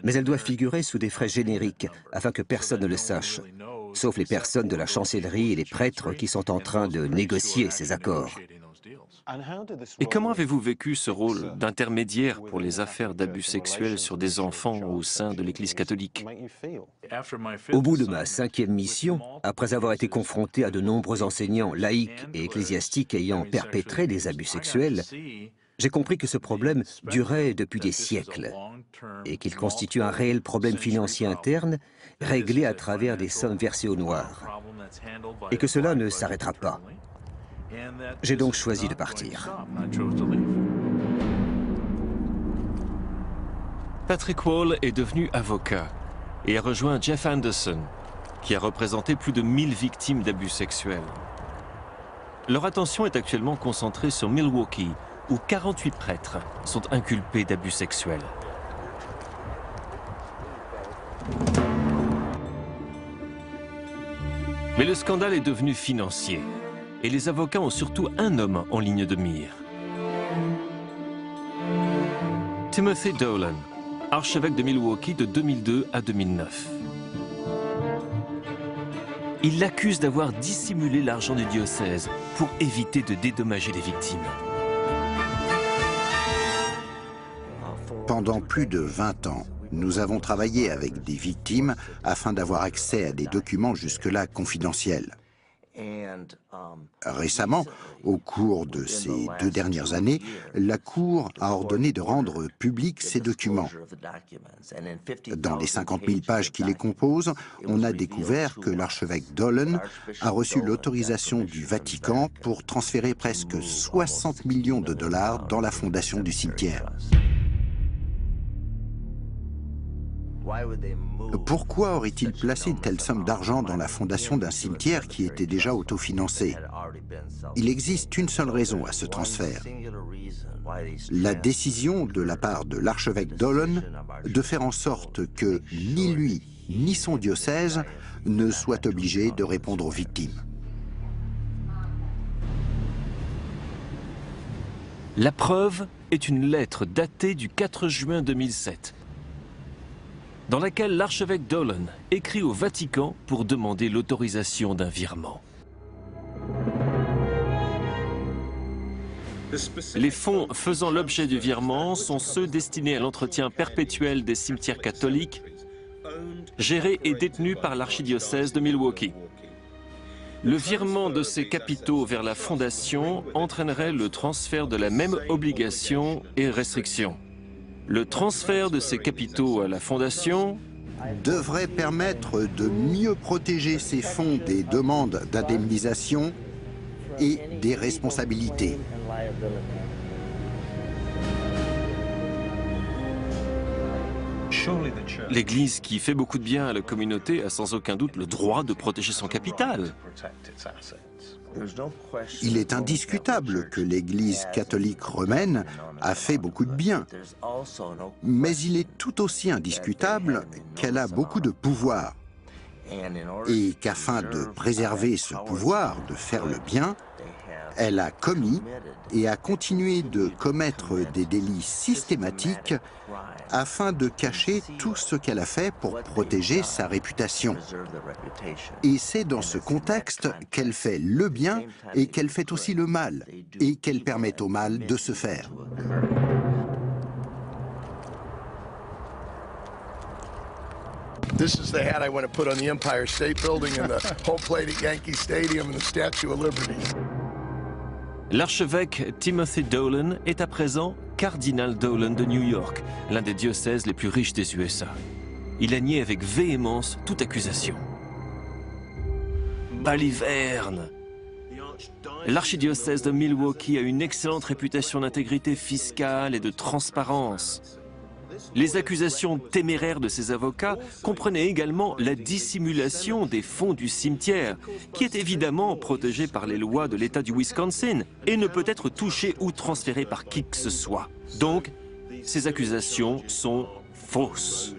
Mais elles doivent figurer sous des frais génériques, afin que personne ne le sache, sauf les personnes de la chancellerie et les prêtres qui sont en train de négocier ces accords. Et comment avez-vous vécu ce rôle d'intermédiaire pour les affaires d'abus sexuels sur des enfants au sein de l'Église catholique? Au bout de ma 5e mission, après avoir été confronté à de nombreux enseignants laïcs et ecclésiastiques ayant perpétré des abus sexuels, j'ai compris que ce problème durait depuis des siècles et qu'il constitue un réel problème financier interne réglé à travers des sommes versées au noir et que cela ne s'arrêtera pas. J'ai donc choisi de partir. Patrick Wall est devenu avocat et a rejoint Jeff Anderson, qui a représenté plus de 1000 victimes d'abus sexuels. Leur attention est actuellement concentrée sur Milwaukee, où 48 prêtres sont inculpés d'abus sexuels. Mais le scandale est devenu financier. Et les avocats ont surtout un homme en ligne de mire. Timothy Dolan, archevêque de Milwaukee de 2002 à 2009. Il l'accuse d'avoir dissimulé l'argent du diocèse pour éviter de dédommager les victimes. Pendant plus de 20 ans, nous avons travaillé avec des victimes afin d'avoir accès à des documents jusque-là confidentiels. Récemment, au cours de ces 2 dernières années, la Cour a ordonné de rendre publics ces documents. Dans les 50 000 pages qui les composent, on a découvert que l'archevêque Dolan a reçu l'autorisation du Vatican pour transférer presque 60 millions de dollars dans la fondation du cimetière. Pourquoi aurait-il placé une telle somme d'argent dans la fondation d'un cimetière qui était déjà autofinancé? Il existe une seule raison à ce transfert. La décision de la part de l'archevêque Dolan de faire en sorte que ni lui ni son diocèse ne soient obligés de répondre aux victimes. La preuve est une lettre datée du 4 juin 2007. Dans laquelle l'archevêque Dolan écrit au Vatican pour demander l'autorisation d'un virement. Les fonds faisant l'objet du virement sont ceux destinés à l'entretien perpétuel des cimetières catholiques, gérés et détenus par l'archidiocèse de Milwaukee. Le virement de ces capitaux vers la fondation entraînerait le transfert de la même obligation et restriction. Le transfert de ces capitaux à la fondation devrait permettre de mieux protéger ces fonds des demandes d'indemnisation et des responsabilités. L'Église, qui fait beaucoup de bien à la communauté, a sans aucun doute le droit de protéger son capital. Il est indiscutable que l'Église catholique romaine a fait beaucoup de bien, mais il est tout aussi indiscutable qu'elle a beaucoup de pouvoir et qu'afin de préserver ce pouvoir de faire le bien, elle a commis et a continué de commettre des délits systématiques afin de cacher tout ce qu'elle a fait pour protéger sa réputation. Et c'est dans ce contexte qu'elle fait le bien et qu'elle fait aussi le mal, et qu'elle permet au mal de se faire. This is the hat I want to put on the Empire State Building and the home plate at Yankee Stadium and the Statue of Liberty. L'archevêque Timothy Dolan est à présent cardinal Dolan de New York, l'un des diocèses les plus riches des USA. Il a nié avec véhémence toute accusation. balivernes. L'archidiocèse de Milwaukee a une excellente réputation d'intégrité fiscale et de transparence. Les accusations téméraires de ses avocats comprenaient également la dissimulation des fonds du cimetière, qui est évidemment protégé par les lois de l'État du Wisconsin et ne peut être touché ou transféré par qui que ce soit. Donc, ces accusations sont fausses.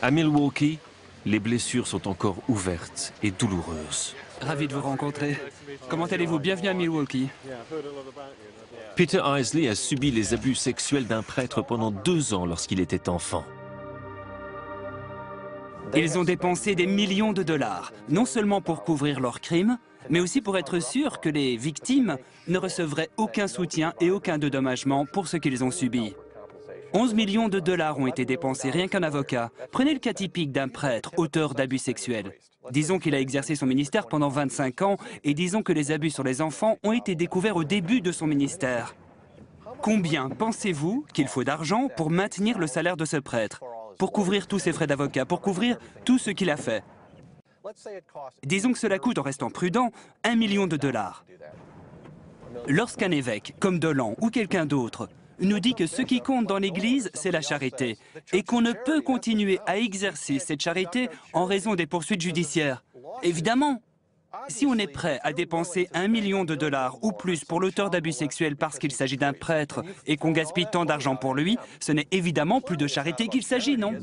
À Milwaukee, les blessures sont encore ouvertes et douloureuses. Ravi de vous rencontrer. Comment allez-vous? Bienvenue à Milwaukee. Peter Isley a subi les abus sexuels d'un prêtre pendant 2 ans lorsqu'il était enfant. Ils ont dépensé des millions de dollars, non seulement pour couvrir leurs crimes, mais aussi pour être sûrs que les victimes ne recevraient aucun soutien et aucun dédommagement pour ce qu'ils ont subi. 11 millions de dollars ont été dépensés, rien qu'un avocat. Prenez le cas typique d'un prêtre, auteur d'abus sexuels. Disons qu'il a exercé son ministère pendant 25 ans et disons que les abus sur les enfants ont été découverts au début de son ministère. Combien pensez-vous qu'il faut d'argent pour maintenir le salaire de ce prêtre, pour couvrir tous ses frais d'avocat, pour couvrir tout ce qu'il a fait? Disons que cela coûte, en restant prudent, 1 million de dollars. Lorsqu'un évêque, comme Dolan ou quelqu'un d'autre, nous dit que ce qui compte dans l'Église, c'est la charité, et qu'on ne peut continuer à exercer cette charité en raison des poursuites judiciaires. Évidemment, si on est prêt à dépenser 1 million de dollars ou plus pour l'auteur d'abus sexuels parce qu'il s'agit d'un prêtre et qu'on gaspille tant d'argent pour lui, ce n'est évidemment plus de charité qu'il s'agit, non?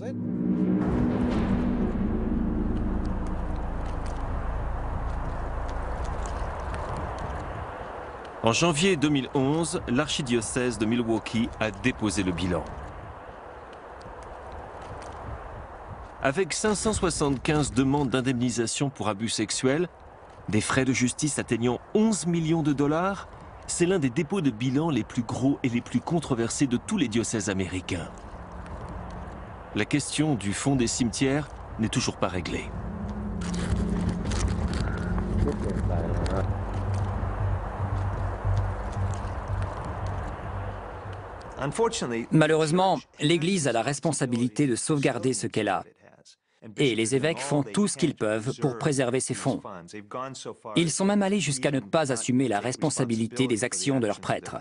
En janvier 2011, l'archidiocèse de Milwaukee a déposé le bilan. Avec 575 demandes d'indemnisation pour abus sexuels, des frais de justice atteignant 11 millions de dollars, c'est l'un des dépôts de bilan les plus gros et les plus controversés de tous les diocèses américains. La question du fonds des cimetières n'est toujours pas réglée. Malheureusement, l'Église a la responsabilité de sauvegarder ce qu'elle a. Et les évêques font tout ce qu'ils peuvent pour préserver ces fonds. Ils sont même allés jusqu'à ne pas assumer la responsabilité des actions de leurs prêtres.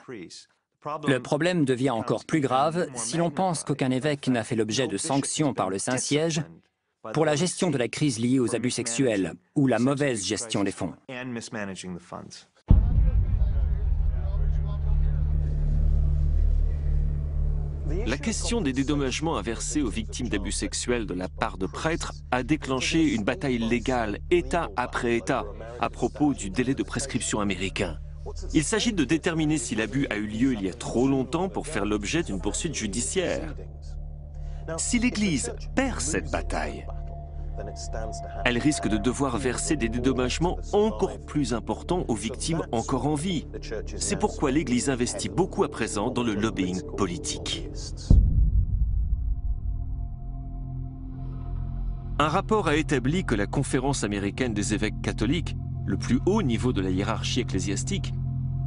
Le problème devient encore plus grave si l'on pense qu'aucun évêque n'a fait l'objet de sanctions par le Saint-Siège pour la gestion de la crise liée aux abus sexuels ou la mauvaise gestion des fonds. La question des dédommagements à verser aux victimes d'abus sexuels de la part de prêtres a déclenché une bataille légale, État après État, à propos du délai de prescription américain. Il s'agit de déterminer si l'abus a eu lieu il y a trop longtemps pour faire l'objet d'une poursuite judiciaire. Si l'Église perd cette bataille, elle risque de devoir verser des dédommagements encore plus importants aux victimes encore en vie. C'est pourquoi l'Église investit beaucoup à présent dans le lobbying politique. Un rapport a établi que la Conférence américaine des évêques catholiques, le plus haut niveau de la hiérarchie ecclésiastique,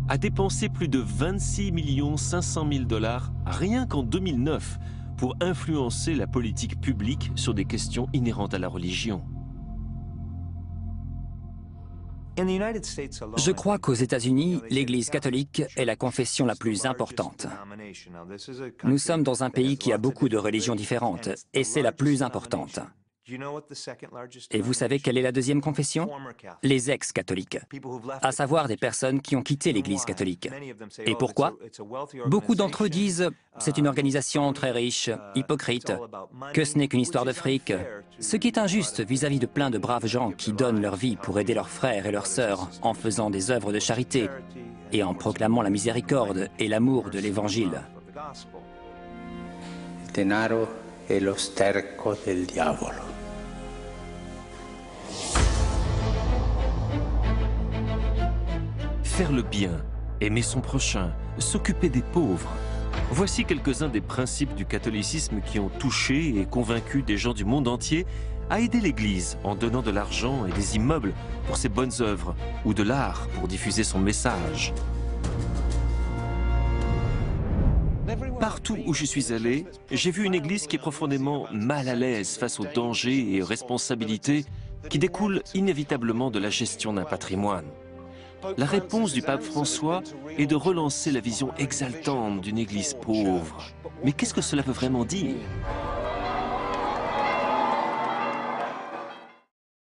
a dépensé plus de 26 500 000 $ rien qu'en 2009 pour influencer la politique publique sur des questions inhérentes à la religion. Je crois qu'aux États-Unis, l'Église catholique est la confession la plus importante. Nous sommes dans un pays qui a beaucoup de religions différentes, et c'est la plus importante. Et vous savez quelle est la deuxième confession? Les ex-catholiques, à savoir des personnes qui ont quitté l'Église catholique. Et pourquoi? Beaucoup d'entre eux disent « c'est une organisation très riche, hypocrite, que ce n'est qu'une histoire de fric », ce qui est injuste vis-à-vis de plein de braves gens qui donnent leur vie pour aider leurs frères et leurs sœurs en faisant des œuvres de charité et en proclamant la miséricorde et l'amour de l'Évangile. Il denaro è lo sterco del diavolo. Faire le bien, aimer son prochain, s'occuper des pauvres. Voici quelques-uns des principes du catholicisme qui ont touché et convaincu des gens du monde entier à aider l'Église en donnant de l'argent et des immeubles pour ses bonnes œuvres ou de l'art pour diffuser son message. Partout où je suis allé, j'ai vu une église qui est profondément mal à l'aise face aux dangers et aux responsabilités qui découlent inévitablement de la gestion d'un patrimoine. La réponse du pape François est de relancer la vision exaltante d'une église pauvre. Mais qu'est-ce que cela veut vraiment dire?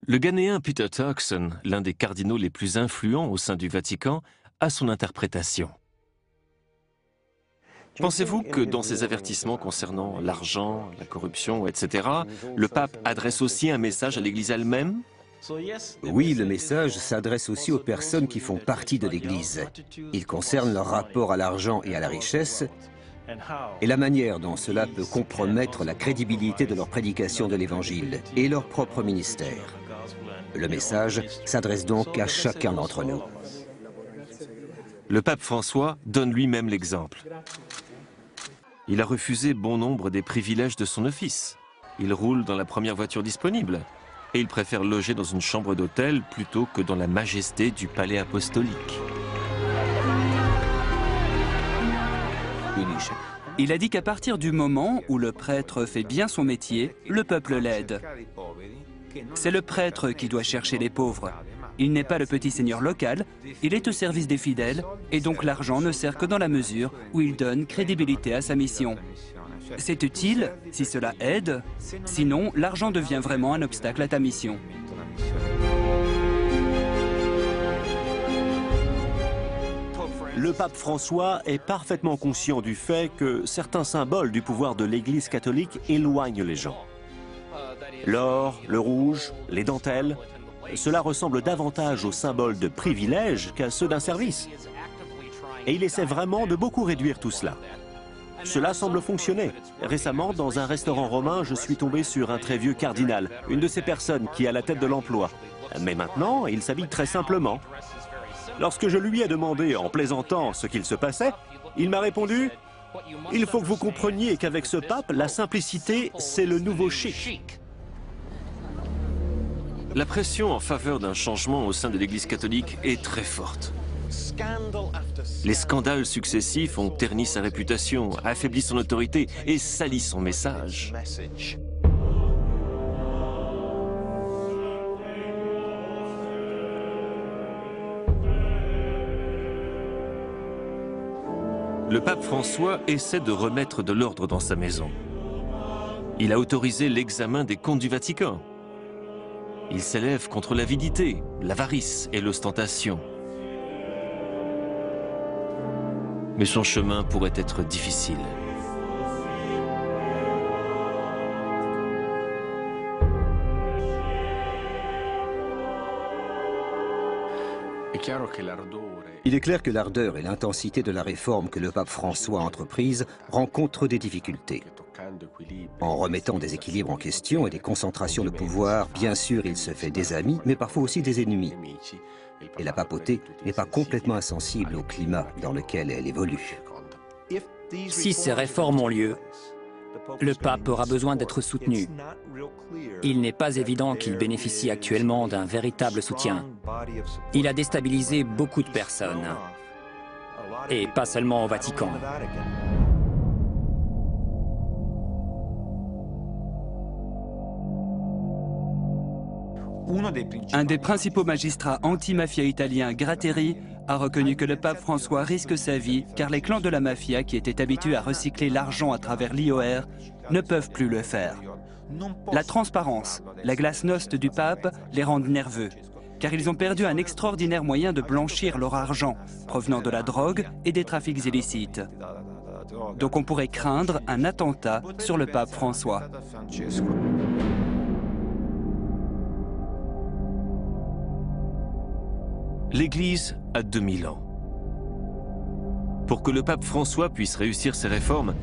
Le Ghanéen Peter Turkson, l'un des cardinaux les plus influents au sein du Vatican, a son interprétation. Pensez-vous que dans ses avertissements concernant l'argent, la corruption, etc., le pape adresse aussi un message à l'Église elle-même? Oui, le message s'adresse aussi aux personnes qui font partie de l'Église. Il concerne leur rapport à l'argent et à la richesse et la manière dont cela peut compromettre la crédibilité de leur prédication de l'Évangile et leur propre ministère. Le message s'adresse donc à chacun d'entre nous. Le pape François donne lui-même l'exemple. Il a refusé bon nombre des privilèges de son office. Il roule dans la première voiture disponible. Et il préfère loger dans une chambre d'hôtel plutôt que dans la majesté du palais apostolique. Il a dit qu'à partir du moment où le prêtre fait bien son métier, le peuple l'aide. C'est le prêtre qui doit chercher les pauvres. Il n'est pas le petit seigneur local, il est au service des fidèles, et donc l'argent ne sert que dans la mesure où il donne crédibilité à sa mission. C'est utile si cela aide, sinon l'argent devient vraiment un obstacle à ta mission. Le pape François est parfaitement conscient du fait que certains symboles du pouvoir de l'Église catholique éloignent les gens. L'or, le rouge, les dentelles, cela ressemble davantage aux symboles de privilèges qu'à ceux d'un service. Et il essaie vraiment de beaucoup réduire tout cela. Cela semble fonctionner. Récemment, dans un restaurant romain, je suis tombé sur un très vieux cardinal, une de ces personnes qui est à la tête de l'emploi. Mais maintenant, il s'habille très simplement. Lorsque je lui ai demandé, en plaisantant, ce qu'il se passait, il m'a répondu « Il faut que vous compreniez qu'avec ce pape, la simplicité, c'est le nouveau chic. » La pression en faveur d'un changement au sein de l'Église catholique est très forte. Les scandales successifs ont terni sa réputation, affaibli son autorité et sali son message. Le pape François essaie de remettre de l'ordre dans sa maison. Il a autorisé l'examen des comptes du Vatican. Il s'élève contre l'avidité, l'avarice et l'ostentation. Mais son chemin pourrait être difficile. Il est clair que l'ardeur et l'intensité de la réforme que le pape François a entreprise rencontrent des difficultés. En remettant des équilibres en question et des concentrations de pouvoir, bien sûr, il se fait des amis, mais parfois aussi des ennemis. Et la papauté n'est pas complètement insensible au climat dans lequel elle évolue. Si ces réformes ont lieu, le pape aura besoin d'être soutenu. Il n'est pas évident qu'il bénéficie actuellement d'un véritable soutien. Il a déstabilisé beaucoup de personnes, et pas seulement au Vatican. Un des principaux magistrats anti-mafia italiens, Gratteri, a reconnu que le pape François risque sa vie car les clans de la mafia qui étaient habitués à recycler l'argent à travers l'IOR ne peuvent plus le faire. La transparence, la glasnost du pape les rendent nerveux car ils ont perdu un extraordinaire moyen de blanchir leur argent provenant de la drogue et des trafics illicites. Donc on pourrait craindre un attentat sur le pape François. L'Église a 2000 ans. Pour que le pape François puisse réussir ses réformes,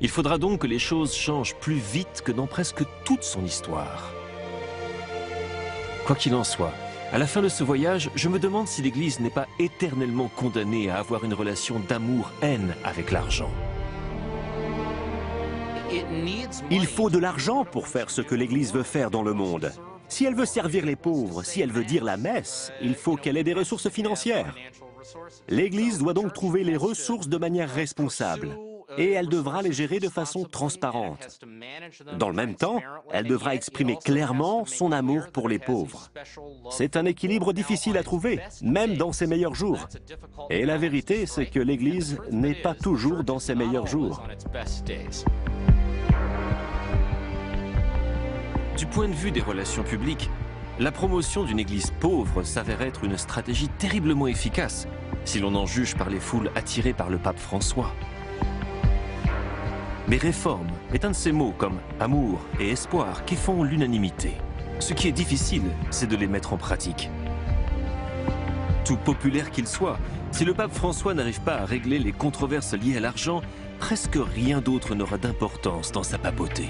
il faudra donc que les choses changent plus vite que dans presque toute son histoire. Quoi qu'il en soit, à la fin de ce voyage, je me demande si l'Église n'est pas éternellement condamnée à avoir une relation d'amour-haine avec l'argent. Il faut de l'argent pour faire ce que l'Église veut faire dans le monde. Si elle veut servir les pauvres, si elle veut dire la messe, il faut qu'elle ait des ressources financières. L'Église doit donc trouver les ressources de manière responsable. et elle devra les gérer de façon transparente. Dans le même temps, elle devra exprimer clairement son amour pour les pauvres. C'est un équilibre difficile à trouver, même dans ses meilleurs jours. Et la vérité, c'est que l'Église n'est pas toujours dans ses meilleurs jours. Du point de vue des relations publiques, la promotion d'une Église pauvre s'avère être une stratégie terriblement efficace, si l'on en juge par les foules attirées par le pape François. Mais réforme est un de ces mots comme amour et espoir qui font l'unanimité. Ce qui est difficile, c'est de les mettre en pratique. Tout populaire qu'il soit, si le pape François n'arrive pas à régler les controverses liées à l'argent, presque rien d'autre n'aura d'importance dans sa papauté.